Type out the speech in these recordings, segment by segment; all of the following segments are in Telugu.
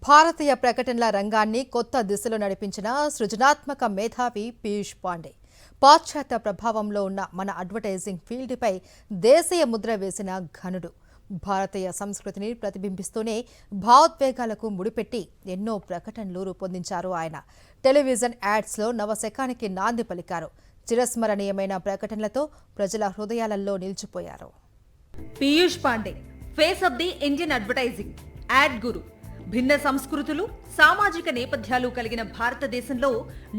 భారతీయ ప్రకటనల రంగాన్ని కొత్త దిశలో నడిపించిన సృజనాత్మక మేధావి పీయూష్ పాండే. పాశ్చాత్య ప్రభావంలో ఉన్న మన అడ్వర్టైజింగ్ ఫీల్డ్పై దేశీయ ముద్ర వేసిన ఘనుడు. భారతీయ సంస్కృతిని ప్రతిబింబిస్తూనే భావోద్వేగాలకు ముడిపెట్టి ఎన్నో ప్రకటనలు రూపొందించారు ఆయన. టెలివిజన్ యాడ్స్లో నవశకానికి నాంది పలికారు. చిరస్మరణీయమైన ప్రకటనలతో ప్రజల హృదయాలలో నిలిచిపోయారు. Piyush Pandey, face of the Indian advertising, ad గురు. భిన్న సంస్కృతులు, సామాజిక నేపథ్యాలు కలిగిన భారతదేశంలో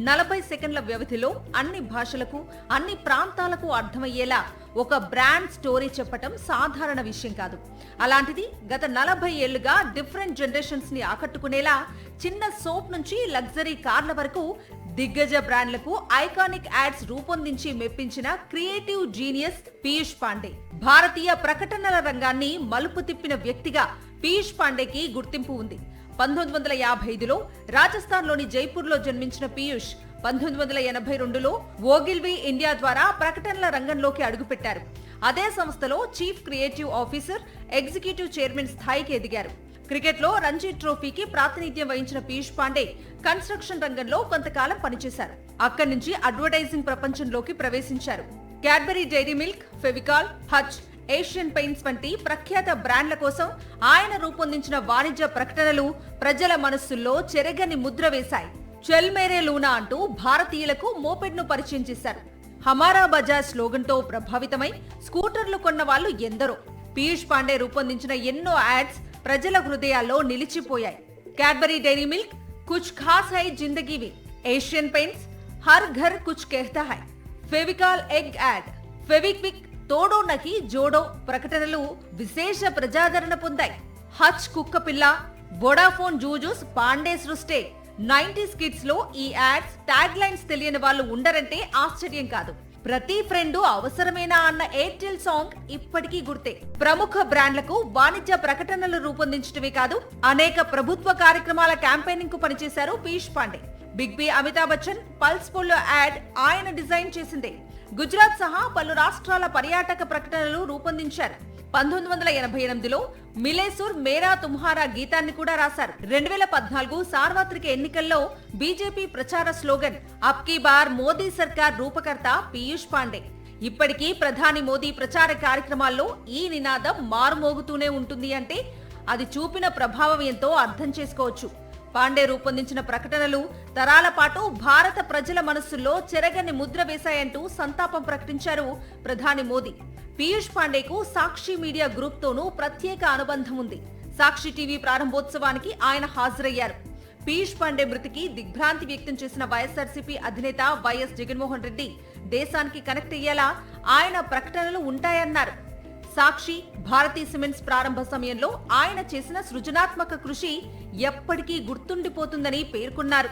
40 సెకండ్ల వ్యవధిలో అన్ని భాషలకు, అన్ని ప్రాంతాలకు అర్థమయ్యేలా ఒక బ్రాండ్ స్టోరీ చెప్పటం సాధారణ విషయం కాదు. అలాంటిది గత 40 ఏళ్లుగా డిఫరెంట్ జనరేషన్స్ ని ఆకట్టుకునేలా చిన్న సోప్ నుంచి లగ్జరీ కార్ల వరకు దిగ్గజ బ్రాండ్లకు ఐకానిక్ యాడ్స్ రూపొందించి మెప్పించిన క్రియేటివ్ జీనియస్ పీయూష్ పాండే. భారతీయ ప్రకటనల రంగాన్ని మలుపు తిప్పిన వ్యక్తిగా పీయూష్ పాండేకి గుర్తింపు ఉంది. 1955లో రాజస్థాన్లోని జైపూర్లో జన్మించిన పీయూష్ 1982లో ఓగిల్వీ ఇండియా ద్వారా ప్రకటనల రంగంలోకి అడుగుపెట్టారు. అదే సంస్థలో chief creative officer, executive chairman స్థాయికి ఎదిగారు. క్రికెట్లో రంజీ ట్రోఫీకి ప్రాతినిధ్యం వహించిన పీయూష్ పాండే కన్స్ట్రక్షన్ రంగంలో కొంతకాలం పనిచేశారు. అక్కడి నుంచి అడ్వర్టైజింగ్ ప్రపంచంలోకి ప్రవేశించారు. Cadbury Dairy Milk, Fevicol, Hutch, Asian Paints వంటి ప్రఖ్యాత బ్రాండ్ల కోసం ఆయన రూపొందించిన వాణిజ్య ప్రకటనలు ప్రజల మనస్సుల్లో చెరగని ముద్ర వేశాయి. చల్ మేరే లూనా అంటూ భారతీయులకు మోపెడ్ను పరిచయం చేశారు. హమారా బజాజ్ స్లోగన్తో ప్రభావితమై స్కూటర్లు కొన్న వాళ్ళు ఎందరో. పీయూష్ పాండే రూపొందించిన ఎన్నో యాడ్స్ ప్రజల హృదయాల్లో నిలిచిపోయాయి. క్యాడ్బరీ డైరీ మిల్క్, కుచ్ ఖాస్ హై జిందగీవి, ఏషియన్ పెయింట్స్, హర్ ఘర్ కుచ్ కెహ్తా హై, ఫెవికాల్ ఎగ్ యాడ్, ఫెవిక్విక్ తోడో నహీ జోడో ప్రకటనలు విశేష ప్రజాదరణ పొందాయి. హచ్ కుక్కపిల్ల, వొడాఫోన్ జూజూస్ పాండే సృష్టే. 90s కిడ్స్ లో ఈ యాడ్స్, ట్యాగ్ లైన్స్ తెలియని వాళ్ళు ఉండరంటే ఆశ్చర్యం కాదు. ప్రతి ఫ్రెండు అవసరమేనా అన్న ఎయిర్టెల్ సాంగ్ ఇప్పటికీ గుర్తే. ప్రముఖ బ్రాండ్లకు వాణిజ్య ప్రకటనలు రూపొందించడమే కాదు, అనేక ప్రభుత్వ కార్యక్రమాల క్యాంపెయినింగ్ కు పనిచేశారు Piyush Pande. Big B Amitabh Bachchan pulse polio ad ఆయన డిజైన్ చేసిందే. గుజరాత్ సహా పలు రాష్ట్రాల పర్యాటక ప్రకటనలు రూపొందించారు. 1988లో మిలేసూర్ మేరా తుమ్హారా గీతాన్ని కూడా రాశారు. 2014 సార్వత్రిక ఎన్నికల్లో బీజేపీ ప్రచార స్లోగన్ అబ్ కీ బార్ మోదీ సర్కార్ రూపకర్త పీయూష్ పాండే. ఇప్పటికీ ప్రధాని మోదీ ప్రచార కార్యక్రమాల్లో ఈ నినాదం మారుమోగుతూనే ఉంటుంది అంటే అది చూపిన ప్రభావం ఎంతో అర్థం చేసుకోవచ్చు. పాండే రూపొందించిన ప్రకటనలు తరాల పాటు భారత ప్రజల మనస్సుల్లో చెరగని ముద్ర వేశాయంటూ సంతాపం ప్రకటించారు ప్రధాని మోదీ. పీయూష్ పాండేకు సాక్షి మీడియా గ్రూప్ తోనూ ప్రత్యేక అనుబంధం ఉంది. సాక్షి టీవీ ప్రారంభోత్సవానికి ఆయన హాజరయ్యారు. పీయూష్ పాండే మృతికి దిగ్భ్రాంతి వ్యక్తం చేసిన వైఎస్ఆర్సీపీ అధినేత వైఎస్ జగన్మోహన్ రెడ్డి దేశానికి కనెక్ట్ అయ్యేలా ఆయన ప్రకటనలు ఉంటాయన్నారు. సాక్షి, భారతీ సిమెంట్స్ ప్రారంభ సమయంలో ఆయన చేసిన సృజనాత్మక కృషి ఎప్పటికీ గుర్తుండిపోతుందని పేర్కొన్నారు.